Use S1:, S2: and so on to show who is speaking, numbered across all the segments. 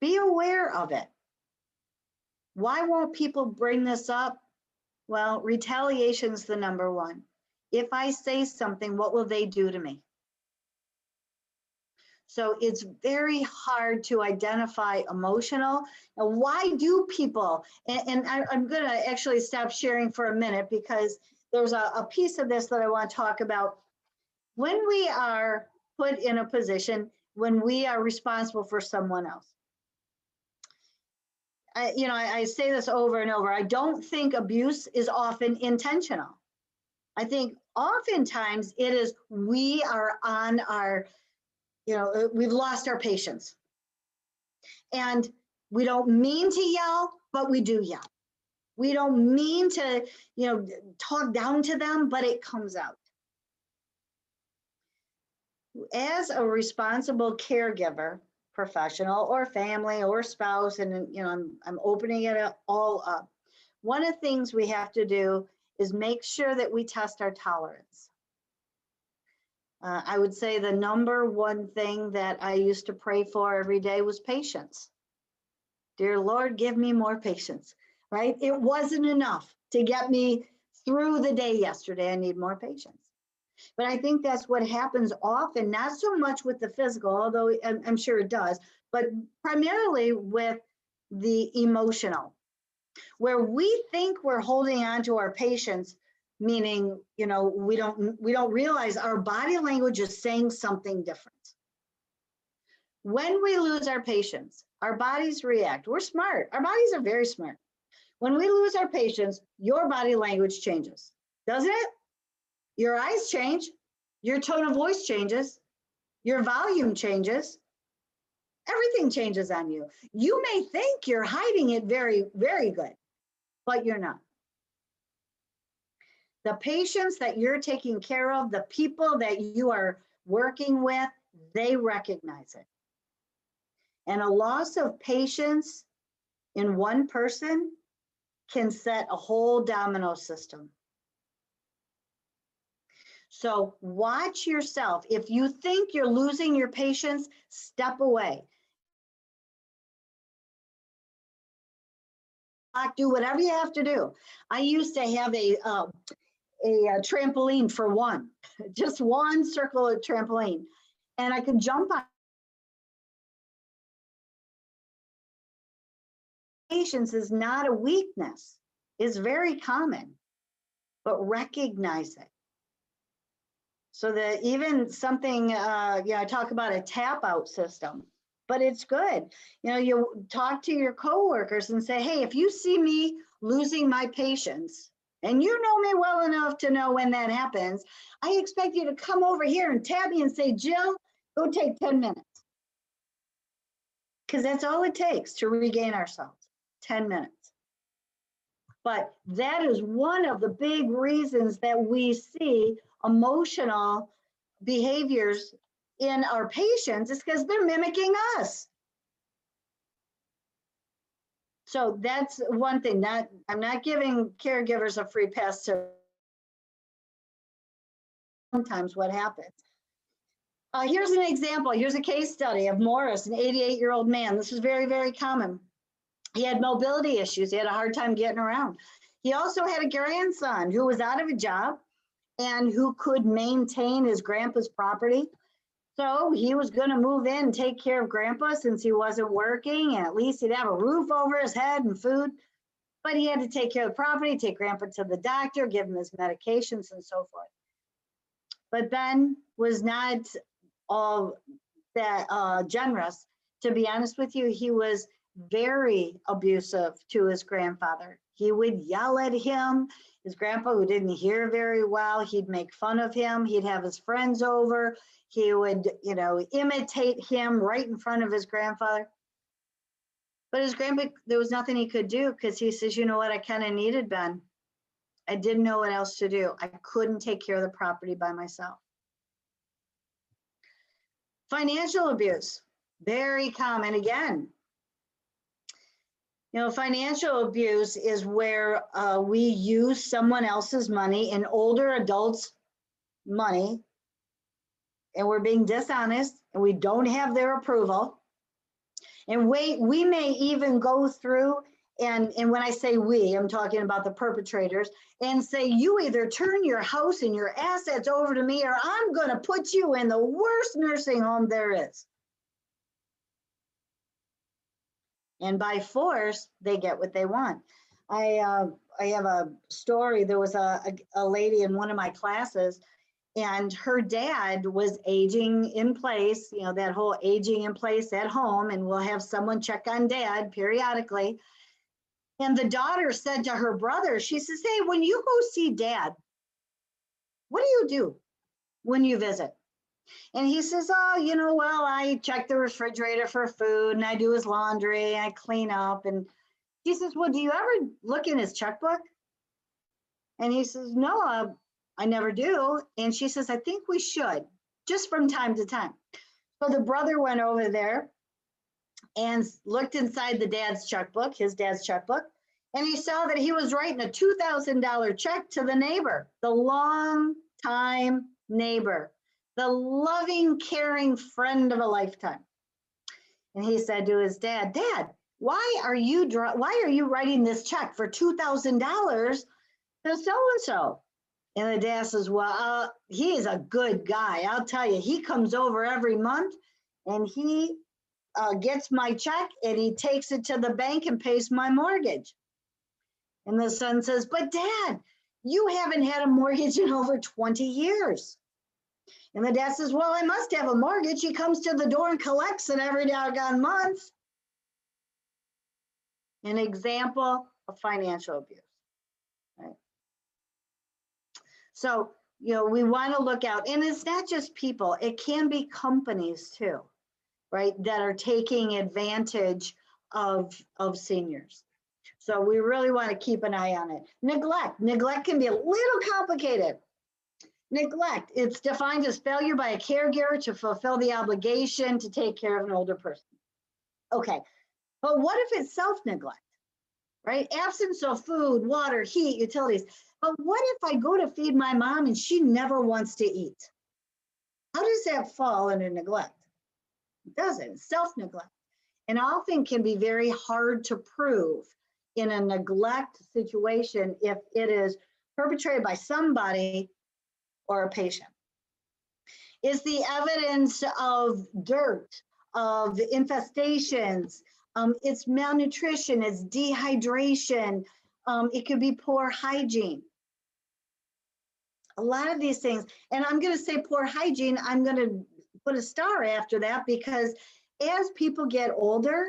S1: Be aware of it. Why won't people bring this up? Well, retaliation is the number one. If I say something, what will they do to me? So it's very hard to identify emotional. Now, why do people, and I'm going to actually stop sharing for a minute because there's a piece of this that I want to talk about. When we are put in a position, when we are responsible for someone else, I say this over and over. I don't think abuse is often intentional. I think oftentimes it is we are on our, we've lost our patience. And we don't mean to yell, but we do yell. We don't mean to, talk down to them, but it comes out. As a responsible caregiver, professional or family or spouse, and I'm opening it all up. One of the things we have to do is make sure that we test our tolerance. I would say the number one thing that I used to pray for every day was patience. Dear Lord, give me more patience, right? It wasn't enough to get me through the day yesterday. I need more patience. But I think that's what happens often, not so much with the physical, although I'm sure it does, but primarily with the emotional, where we think we're holding on to our patience, meaning, we don't realize our body language is saying something different. When we lose our patience, our bodies react. We're smart. Our bodies are very smart. When we lose our patience, your body language changes, doesn't it? Your eyes change, your tone of voice changes, your volume changes, everything changes on you. You may think you're hiding it very, very good, but you're not. The patients that you're taking care of, the people that you are working with, they recognize it. And a loss of patience in one person can set a whole domino system. So watch yourself. If you think you're losing your patience, step away. Do whatever you have to do. I used to have a trampoline for one, just one circular trampoline, and I could jump on. Patience is not a weakness. It's very common, but recognize it. So that even something, I talk about a tap out system, but it's good. You talk to your coworkers and say, hey, if you see me losing my patience, and you know me well enough to know when that happens, I expect you to come over here and tap me and say, Jill, go take 10 minutes. Because that's all it takes to regain ourselves, 10 minutes. But that is one of the big reasons that we see emotional behaviors in our patients, is because they're mimicking us. So that's one thing. I'm not giving caregivers a free pass to sometimes what happens. Here's an example. Here's a case study of Morris, an 88-year-old man. This is very, very common. He had mobility issues. He had a hard time getting around. He also had a grandson who was out of a job and who could maintain his grandpa's property. So he was going to move in and take care of grandpa since he wasn't working, and at least he'd have a roof over his head and food. But he had to take care of the property, take grandpa to the doctor, give him his medications and so forth. But Ben was not all that generous. To be honest with you, he was very abusive to his grandfather. He would yell at him. His grandpa, who didn't hear very well, he'd make fun of him. He'd have his friends over. He would, imitate him right in front of his grandfather. But his grandpa, there was nothing he could do, because he says, you know what, I kind of needed Ben. I didn't know what else to do. I couldn't take care of the property by myself. Financial abuse, very common again. Financial abuse is where we use someone else's money, an older adult's money, and we're being dishonest and we don't have their approval. And we may even go through, and when I say we, I'm talking about the perpetrators, and say, you either turn your house and your assets over to me, or I'm going to put you in the worst nursing home there is. And by force, they get what they want. I have a story. There was a lady in one of my classes, and her dad was aging in place, you know, that whole aging in place at home, and we'll have someone check on dad periodically. And the daughter said to her brother, she says, hey, when you go see dad, what do you do when you visit? And he says, oh, you know, well, I check the refrigerator for food and I do his laundry, I clean up. And she says, well, do you ever look in his checkbook? And he says, no, I never do. And she says, I think we should, just from time to time. So the brother went over there and looked inside the dad's checkbook, his dad's checkbook, and he saw that he was writing a $2,000 check to the neighbor, the long-time neighbor, the loving, caring friend of a lifetime. And he said to his dad, Dad, why are you writing this check for $2,000 to so-and-so? And the dad says, well, he is a good guy. I'll tell you, he comes over every month and he gets my check and he takes it to the bank and pays my mortgage. And the son says, but Dad, you haven't had a mortgage in over 20 years. And the dad says, well, I must have a mortgage. He comes to the door and collects it every doggone month. An example of financial abuse. Right? So, you know, we want to look out, and it's not just people, it can be companies too, right, that are taking advantage of seniors. So we really want to keep an eye on it. Neglect can be a little complicated. Neglect, it's defined as failure by a caregiver to fulfill the obligation to take care of an older person. Okay, but what if it's self-neglect, right? Absence of food, water, heat, utilities. But what if I go to feed my mom and she never wants to eat? How does that fall under neglect? It doesn't, it's self-neglect. And often can be very hard to prove in a neglect situation if it is perpetrated by somebody or a patient. Is the evidence of dirt, of infestations, it's malnutrition, it's dehydration, it could be poor hygiene. A lot of these things, and I'm going to say poor hygiene, I'm going to put a star after that, because as people get older,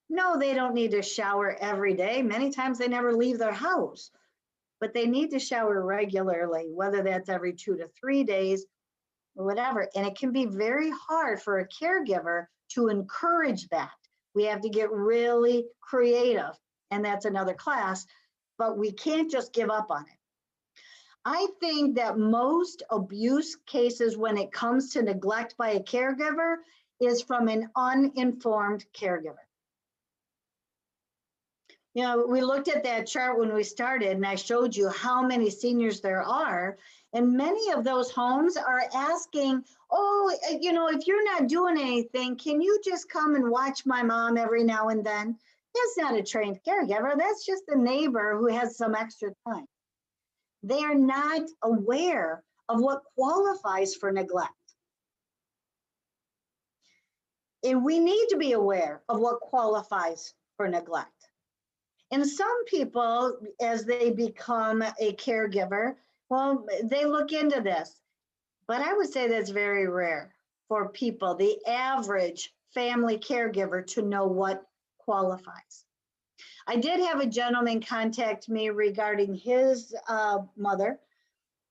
S1: no, they don't need to shower every day. Many times they never leave their house, but they need to shower regularly, whether that's every 2 to 3 days or whatever. And it can be very hard for a caregiver to encourage that. We have to get really creative, and that's another class, but we can't just give up on it. I think that most abuse cases when it comes to neglect by a caregiver is from an uninformed caregiver. You know, we looked at that chart when we started and I showed you how many seniors there are. And many of those homes are asking, oh, you know, if you're not doing anything, can you just come and watch my mom every now and then? That's not a trained caregiver. That's just a neighbor who has some extra time. They are not aware of what qualifies for neglect. And we need to be aware of what qualifies for neglect. And some people, as they become a caregiver, well, they look into this. But I would say that's very rare for people, the average family caregiver, to know what qualifies. I did have a gentleman contact me regarding his mother,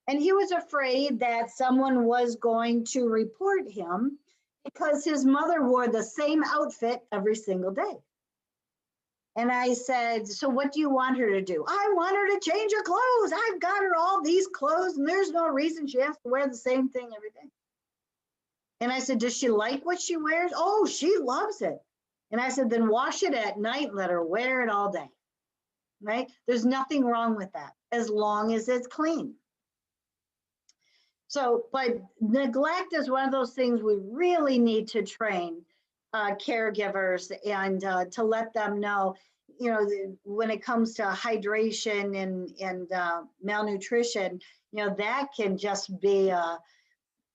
S1: and he was afraid that someone was going to report him because his mother wore the same outfit every single day. And I said, so what do you want her to do? I want her to change her clothes. I've got her all these clothes and there's no reason she has to wear the same thing every day. And I said, does she like what she wears? Oh, she loves it. And I said, then wash it at night and let her wear it all day, right? There's nothing wrong with that as long as it's clean. So, but neglect is one of those things we really need to train caregivers and to let them know, you know, when it comes to hydration and malnutrition, you know, that can just be a,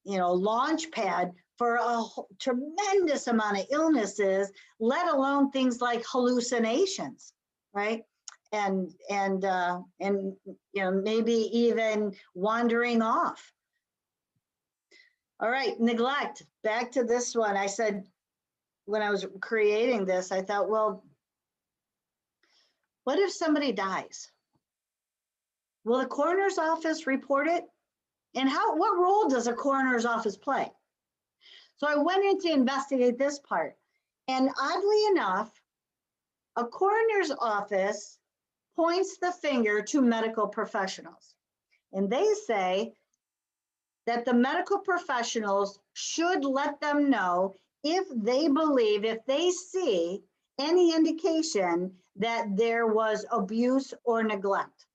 S1: you know, launch pad for a tremendous amount of illnesses, let alone things like hallucinations, right? And you know, maybe even wandering off. All right, neglect. Back to this one. I said when I was creating this, I thought, well, what if somebody dies? Will the coroner's office report it? And what role does a coroner's office play? So I went in to investigate this part. And oddly enough, a coroner's office points the finger to medical professionals. And they say that the medical professionals should let them know if they believe, if they see any indication that there was abuse or neglect.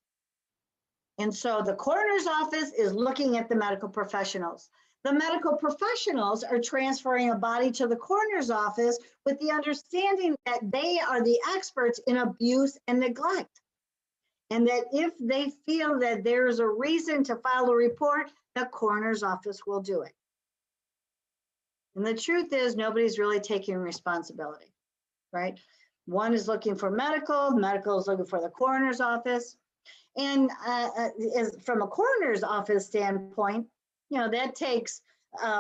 S1: And so the coroner's office is looking at the medical professionals. The medical professionals are transferring a body to the coroner's office with the understanding that they are the experts in abuse and neglect. And that if they feel that there is a reason to file a report, the coroner's office will do it. And the truth is, nobody's really taking responsibility, right? One is looking for medical is looking for the coroner's office. And from a coroner's office standpoint, you know, that takes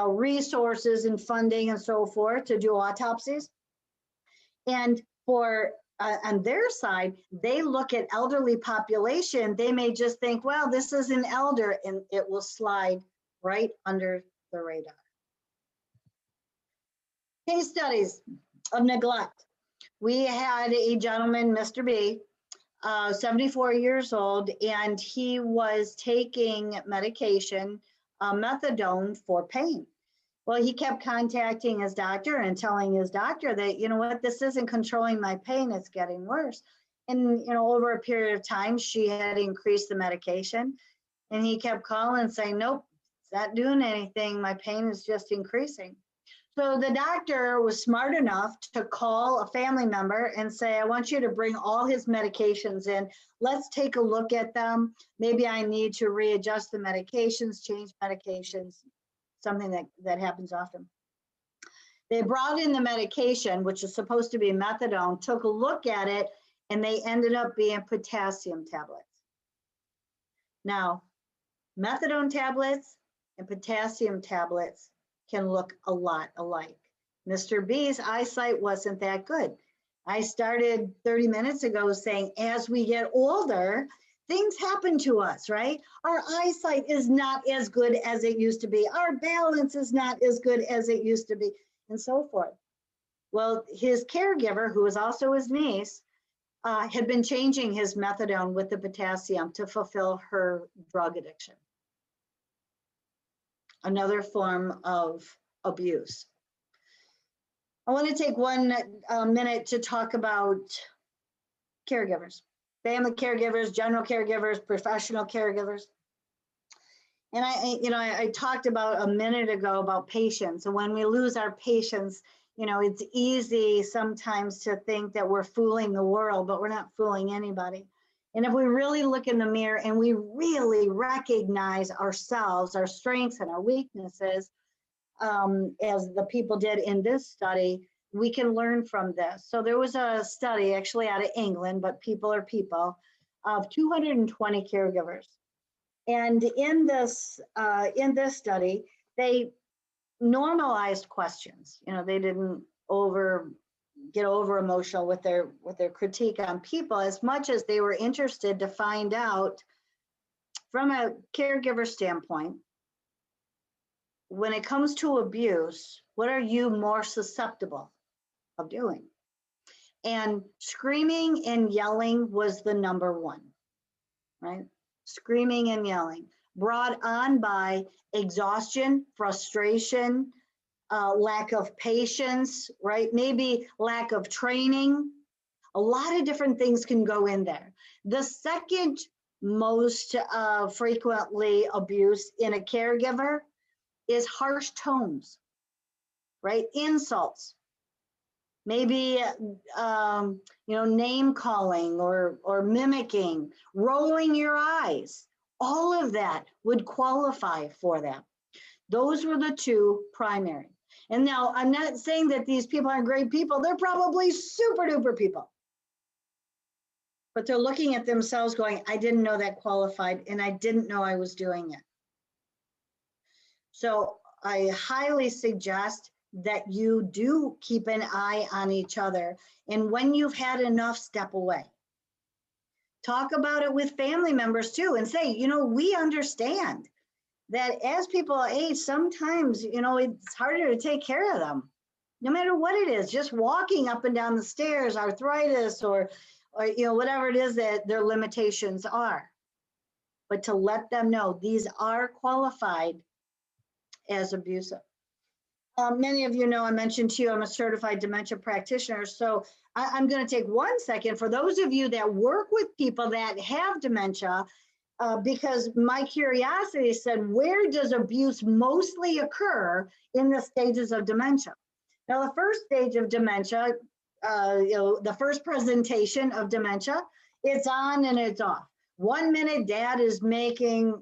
S1: resources and funding and so forth to do autopsies. And for on their side, they look at elderly population. They may just think, well, this is an elder, and it will slide right under the radar. Case studies of neglect. We had a gentleman, Mr. B, 74 years old, and he was taking medication, methadone, for pain. Well, he kept contacting his doctor and telling his doctor that, you know what, this isn't controlling my pain, it's getting worse. And, you know, over a period of time, she had increased the medication, and he kept calling and saying, nope, it's not doing anything. My pain is just increasing. So the doctor was smart enough to call a family member and say, I want you to bring all his medications in. Let's take a look at them. Maybe I need to readjust the medications, change medications, something that happens often. They brought in the medication, which is supposed to be methadone, took a look at it, and they ended up being potassium tablets. Now, methadone tablets and potassium tablets can look a lot alike. Mr. B's eyesight wasn't that good. I started 30 minutes ago saying, as we get older, things happen to us, right? Our eyesight is not as good as it used to be. Our balance is not as good as it used to be, and so forth. Well, his caregiver, who was also his niece, had been changing his methadone with the potassium to fulfill her drug addiction. Another form of abuse. I want to take 1 minute to talk about caregivers, family caregivers, general caregivers, professional caregivers. And I talked about a minute ago about patience. And when we lose our patience, you know, it's easy sometimes to think that we're fooling the world, but we're not fooling anybody. And if we really look in the mirror and we really recognize ourselves, our strengths and our weaknesses, as the people did in this study, we can learn from this. So there was a study actually out of England, but people are people, of 220 caregivers. And in this study, they normalized questions. You know, they didn't get over emotional with their critique on people as much as they were interested to find out from a caregiver standpoint, when it comes to abuse, what are you more susceptible of doing? And screaming and yelling was the number one, right? Screaming and yelling, brought on by exhaustion, frustration, lack of patience, right? Maybe lack of training. A lot of different things can go in there. The second most frequently abused in a caregiver is harsh tones, right? Insults, maybe name calling or mimicking, rolling your eyes. All of that would qualify for that. Those were the two primary. And now I'm not saying that these people aren't great people. They're probably super duper people. But they're looking at themselves going, I didn't know that qualified and I didn't know I was doing it. So I highly suggest that you do keep an eye on each other. And when you've had enough, step away. Talk about it with family members too and say, we understand that as people age, sometimes, it's harder to take care of them, no matter what it is, just walking up and down the stairs, arthritis, or whatever it is that their limitations are. But to let them know these are qualified as abusive. Many of you know, I mentioned to you, I'm a certified dementia practitioner. So I'm going to take 1 second for those of you that work with people that have dementia, because my curiosity said, where does abuse mostly occur in the stages of dementia? Now, the first stage of dementia, the first presentation of dementia, it's on and it's off. 1 minute, dad is making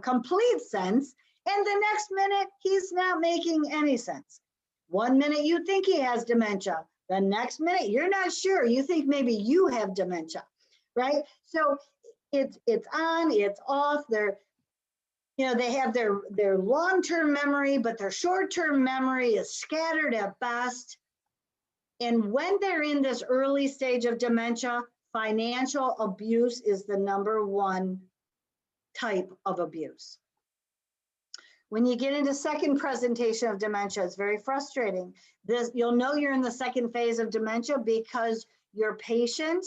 S1: complete sense, and the next minute, he's not making any sense. 1 minute, you think he has dementia. The next minute, you're not sure. You think maybe you have dementia, right? So it's on, it's off. They have their long-term memory, but their short-term memory is scattered at best. And when they're in this early stage of dementia, financial abuse is the #1 type of abuse. When you get into second presentation of dementia, it's very frustrating. You'll know you're in the second phase of dementia because your patient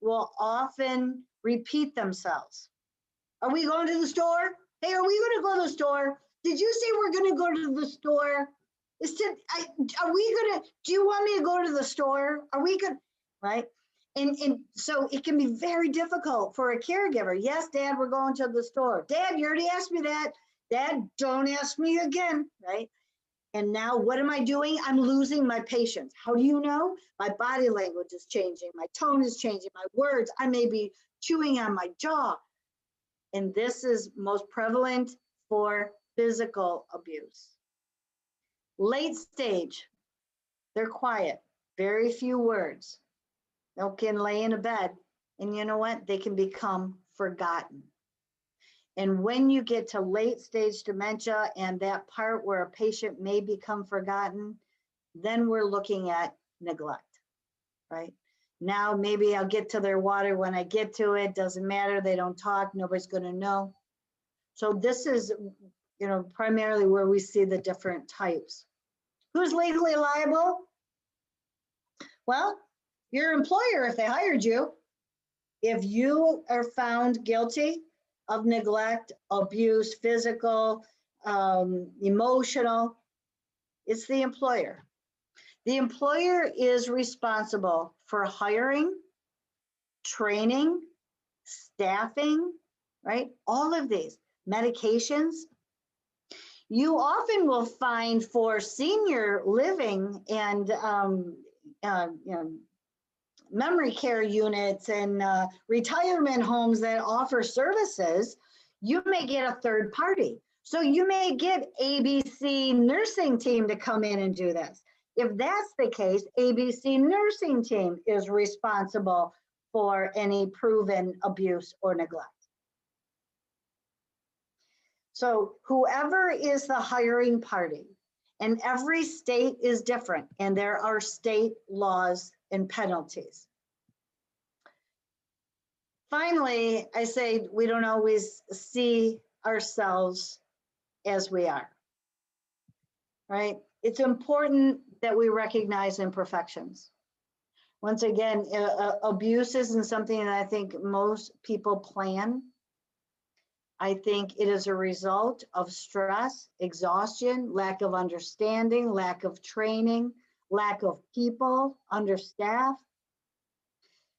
S1: will often repeat themselves. Are we going to the store? Hey, are we going to go to the store? Did you say we're going to go to the store? Do you want me to go to the store? Are we good? Right? And so it can be very difficult for a caregiver. Yes, Dad, we're going to the store. Dad, you already asked me that. Dad, don't ask me again, right? And now what am I doing? I'm losing my patience. How do you know? My body language is changing. My tone is changing. My words, I may be chewing on my jaw. And this is most prevalent for physical abuse. Late stage, they're quiet, very few words. They can lay in a bed, and you know what? They can become forgotten. And when you get to late stage dementia and that part where a patient may become forgotten, then we're looking at neglect, right? Now, maybe I'll get to their water when I get to it. Doesn't matter. They don't talk. Nobody's going to know. So this is, primarily where we see the different types. Who's legally liable? Well, your employer, if they hired you. If you are found guilty of neglect, abuse, physical, emotional, it's the employer. The employer is responsible for hiring, training, staffing, right? All of these medications. You often will find for senior living and memory care units and retirement homes that offer services, you may get a third party. So you may get ABC nursing team to come in and do this. If that's the case, ABC nursing team is responsible for any proven abuse or neglect. So whoever is the hiring party, and every state is different, and there are state laws and penalties. Finally, I say we don't always see ourselves as we are, right? It's important that we recognize imperfections. Once again, abuse isn't something that I think most people plan. I think it is a result of stress, exhaustion, lack of understanding, lack of training, lack of people, understaffed,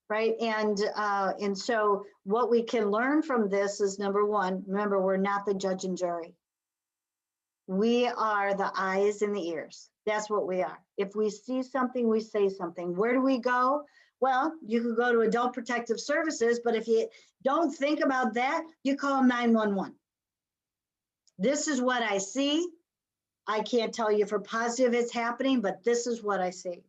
S1: right? And so what we can learn from this is, #1, remember, we're not the judge and jury. We are the eyes and the ears. That's what we are. If we see something, we say something. Where do we go? Well, you could go to Adult Protective Services, but if you don't think about that, you call 911. This is what I see. I can't tell you for positive it's happening, but this is what I see.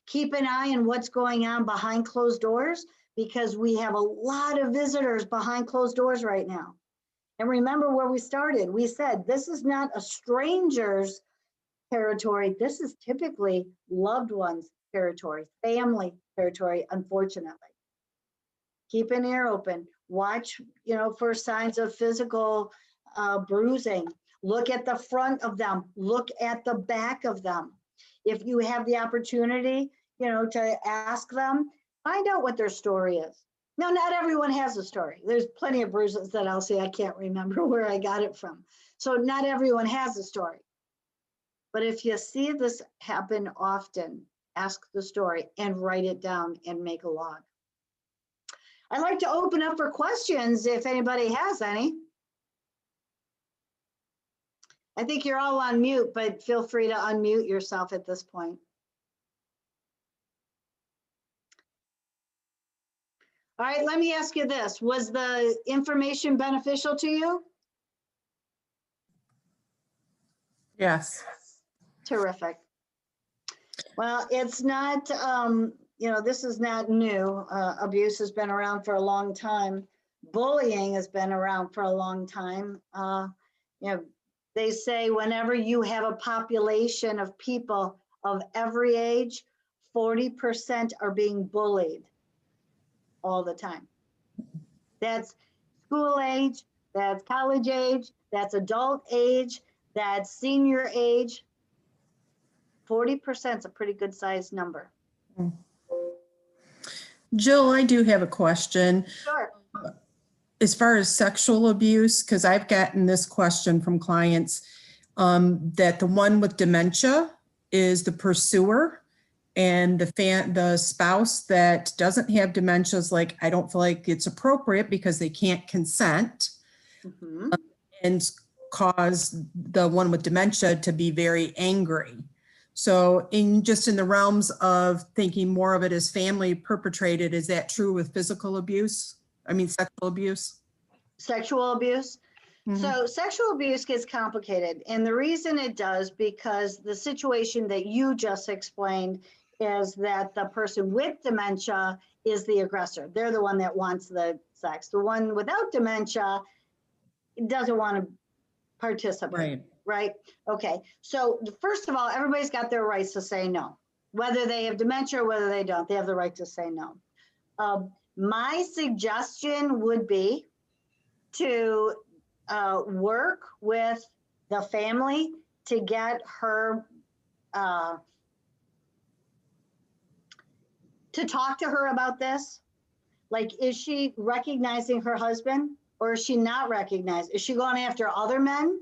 S1: Keep an eye on what's going on behind closed doors, because we have a lot of visitors behind closed doors right now. And remember where we started. We said this is not a stranger's territory. This is typically loved ones' territory, family territory, unfortunately. Keep an ear open. Watch, for signs of physical bruising. Look at the front of them. Look at the back of them. If you have the opportunity, to ask them, find out what their story is. Now, not everyone has a story. There's plenty of bruises that I'll say I can't remember where I got it from. So not everyone has a story. But if you see this happen often, ask the story and write it down and make a log. I'd like to open up for questions if anybody has any. I think you're all on mute, but feel free to unmute yourself at this point. All right, let me ask you this. Was the information beneficial to you?
S2: Yes.
S1: Terrific. Well, it's not, this is not new. Abuse has been around for a long time. Bullying has been around for a long time. They say whenever you have a population of people of every age, 40% are being bullied all the time. That's school age, that's college age, that's adult age, that's senior age. 40% is a pretty good sized number.
S2: Jill, I do have a question.
S1: Sure.
S2: As far as sexual abuse, because I've gotten this question from clients, that the one with dementia is the pursuer, and the spouse that doesn't have dementia is like, I don't feel like it's appropriate because they can't consent, and cause the one with dementia to be very angry. So in the realms of thinking more of it as family perpetrated, is that true with physical abuse? I mean, sexual abuse?
S1: Sexual abuse. So sexual abuse gets complicated. And the reason it does, because the situation that you just explained is that the person with dementia is the aggressor. They're the one that wants the sex. The one without dementia doesn't want to participate. Right? Okay. So first of all, everybody's got their rights to say no. Whether they have dementia or whether they don't, they have the right to say no. My suggestion would be to work with the family to get her, to talk to her about this. Like, is she recognizing her husband, or is she not recognized? Is she going after other men?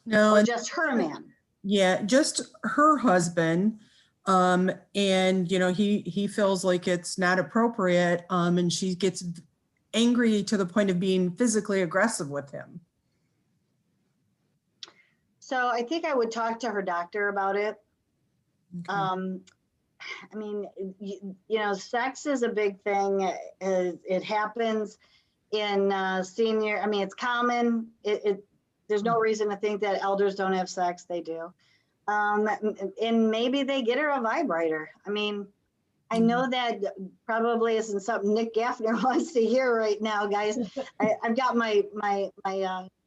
S2: No,
S1: or just her man?
S2: Yeah, just her husband. And he feels like it's not appropriate. And she gets angry to the point of being physically aggressive with him.
S1: So I think I would talk to her doctor about it. Okay. I mean, sex is a big thing. It happens in senior. I mean, it's common. There's no reason to think that elders don't have sex. They do. And maybe they get her a vibrator. I mean, I know that probably isn't something Nick Gaffner wants to hear right now, guys. I've got my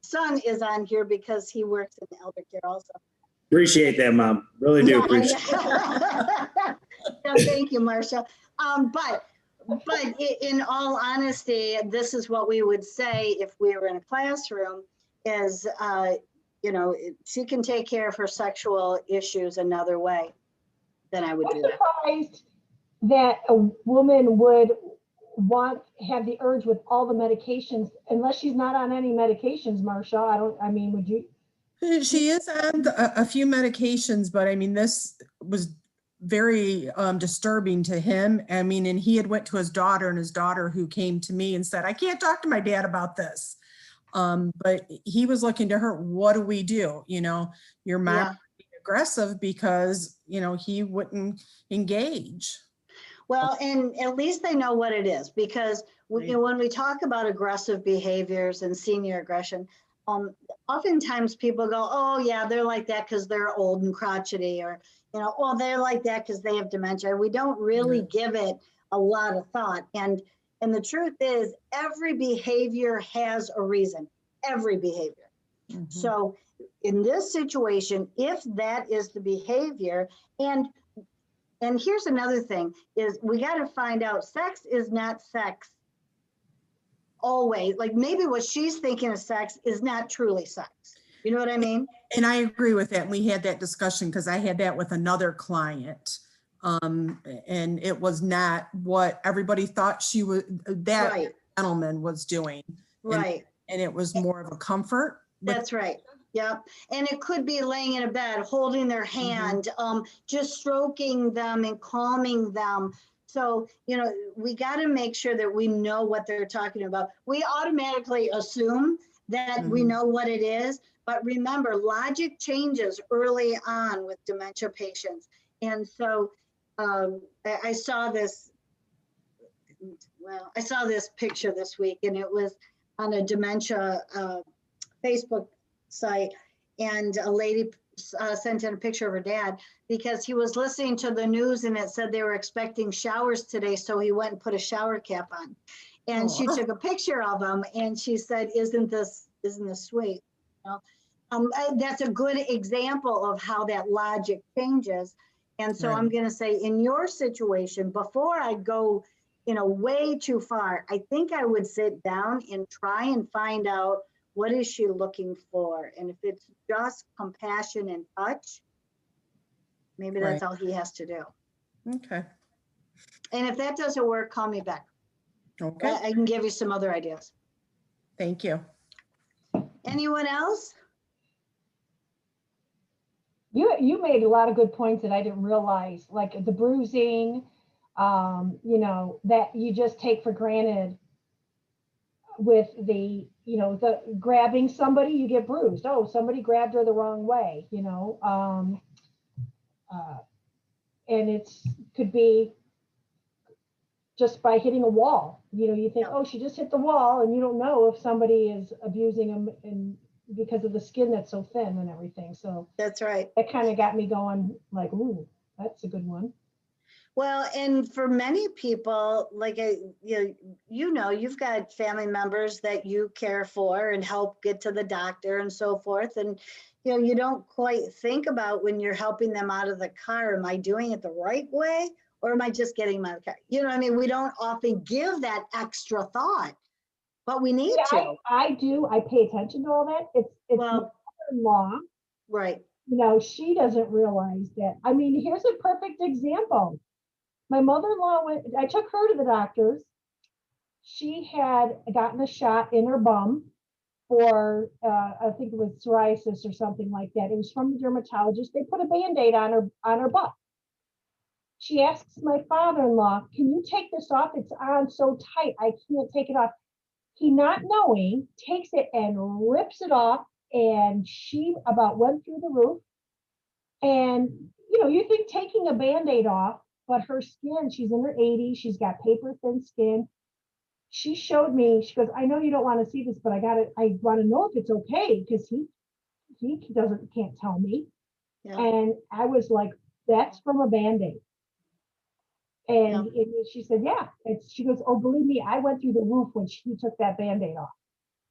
S1: son is on here because he works in elder care also.
S3: Appreciate that, Mom. Really do appreciate
S1: it. Thank you, Marcia. But in all honesty, this is what we would say if we were in a classroom is, she can take care of her sexual issues another way, then I would do that.
S4: I'm surprised that a woman would have the urge with all the medications, unless she's not on any medications, Marcia. Would you?
S2: She is on a few medications, but I mean, this was very disturbing to him. I mean, and he had went to his daughter, and his daughter who came to me and said, I can't talk to my dad about this. But he was looking to her, what do we do? You know, your mom
S1: Yeah.
S2: being aggressive because, you know, he wouldn't engage.
S1: Well, and at least they know what it is, because you know, when we talk about aggressive behaviors and senior aggression, oftentimes people go, oh yeah, they're like that because they're old and crotchety, or, you know, oh, they're like that because they have dementia. We don't really give it a lot of thought. And the truth is, every behavior has a reason, every behavior.
S2: Mhm.
S1: So in this situation, if that is the behavior, and here's another thing, is we got to find out sex is not sex always. Like, maybe what she's thinking of sex is not truly sex. You know what I mean?
S2: And I agree with that. We had that discussion because I had that with another client. And it was not what everybody thought that
S1: Right,
S2: gentleman was doing.
S1: right.
S2: And it was more of a comfort.
S1: That's right. Yep. And it could be laying in a bed, holding their hand, just stroking them and calming them. So, you know, we got to make sure that we know what they're talking about. We automatically assume that we know what it is, but remember, logic changes early on with dementia patients. And so I saw this, I saw this picture this week, and it was on a dementia Facebook site, and a lady sent in a picture of her dad because he was listening to the news and it said they were expecting showers today, so he went and put a shower cap on, and she took a picture of him and she said, isn't this sweet? You know? That's a good example of how that logic changes. And so I'm going to say, in your situation, before I go, you know, way too far, I think I would sit down and try and find out, what is she looking for? And if it's just compassion and touch, maybe that's all he has to do.
S2: Okay.
S1: And if that doesn't work, call me back.
S2: Okay.
S1: I can give you some other ideas.
S2: Thank you.
S1: Anyone else?
S4: You made a lot of good points that I didn't realize, like the bruising, you know, that you just take for granted with the, you know, the grabbing somebody, you get bruised. Oh, somebody grabbed her the wrong way, you know. And it's could be just by hitting a wall. You know, you think, oh, she just hit the wall, and you don't know if somebody is abusing them and because of the skin that's so thin and everything. So
S1: that's right.
S4: That kind of got me going, like, ooh, that's a good one.
S1: Well, and for many people, like, you've got family members that you care for and help get to the doctor and so forth. And, you know, you don't quite think about, when you're helping them out of the car, am I doing it the right way? Or am I just getting them out of the car? You know what I mean? We don't often give that extra thought, but we need to.
S4: I do. I pay attention to all that. It's well, my mother-in-law.
S1: Right.
S4: You know, she doesn't realize that. I mean, here's a perfect example. My mother-in-law I took her to the doctor's. She had gotten a shot in her bum for, I think it was psoriasis or something like that. It was from the dermatologist. They put a Band-Aid on her butt. She asks my father-in-law, can you take this off? It's on so tight, I can't take it off. He, not knowing, takes it and rips it off, and she about went through the roof. And, you know, you think taking a Band-Aid off, but her skin, she's in her 80s, she's got paper thin skin. She showed me, she goes, I know you don't want to see this, but I want to know if it's okay, because he can't tell me. Yeah. And I was like, that's from a Band-Aid. And she said, yeah. She goes, oh, believe me, I went through the roof when she took that Band-Aid off.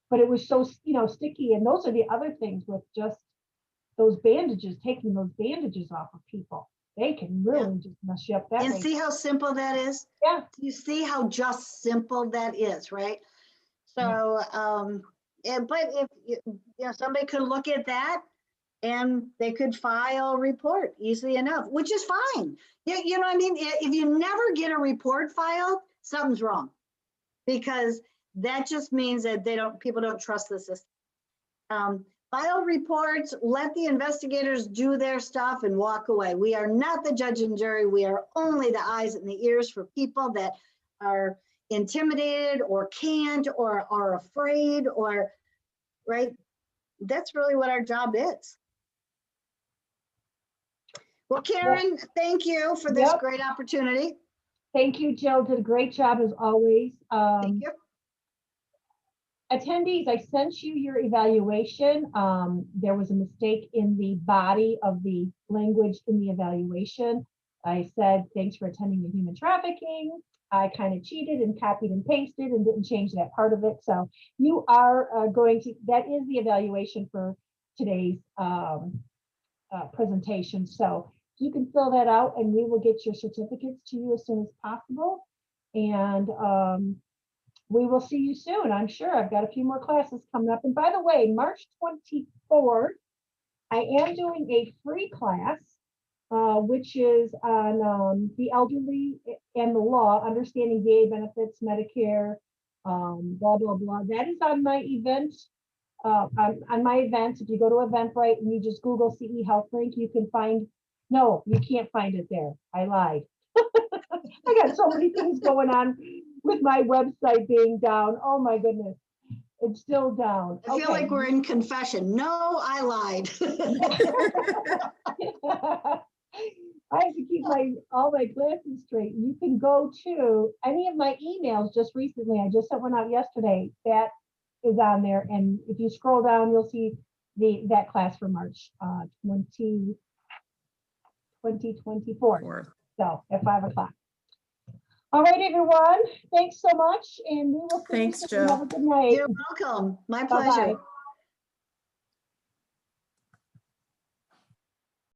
S4: But it was so, you know, sticky. And those are the other things with just those bandages, taking those bandages off of people. They can really just mess you up that way.
S1: And see how simple that is?
S4: Yeah.
S1: You see how just simple that is, right? So, but if you know, somebody could look at that and they could file a report easily enough, which is fine. You know what I mean? If you never get a report filed, something's wrong, because that just means that people don't trust the system. File reports, let the investigators do their stuff and walk away. We are not the judge and jury. We are only the eyes and the ears for people that are intimidated or can't or are afraid or right? That's really what our job is. Well, Karen, thank you for this
S4: Yep.
S1: great opportunity.
S4: Thank you, Jill. Did a great job as always.
S1: Thank you.
S4: Attendees, I sent you your evaluation. There was a mistake in the body of the language in the evaluation. I said, thanks for attending the human trafficking. I kind of cheated and copied and pasted and didn't change that part of it. So you are going to, that is the evaluation for today's presentation. So you can fill that out and we will get your certificates to you as soon as possible. And we will see you soon, I'm sure. I've got a few more classes coming up. And by the way, March 24th, I am doing a free class, which is on the elderly and the law, understanding VA benefits, Medicare, blah, blah, blah. That is on my event. On my events, if you go to Eventbrite and you just Google CE Health Link, you can find, no, you can't find it there. I lied. I got so many things going on with my website being down. Oh my goodness. It's still down.
S1: I feel like we're in confession. No, I lied.
S4: I have to keep all my classes straight. You can go to any of my emails just recently. I just sent one out yesterday. That is on there. And if you scroll down, you'll see that class for March 2024. So at 5 o'clock. All right, everyone. Thanks so much. And we will see
S2: Thanks,
S4: you soon.
S2: Jill.
S4: Have a good night.
S1: You're welcome. My
S4: Bye-bye.
S1: pleasure.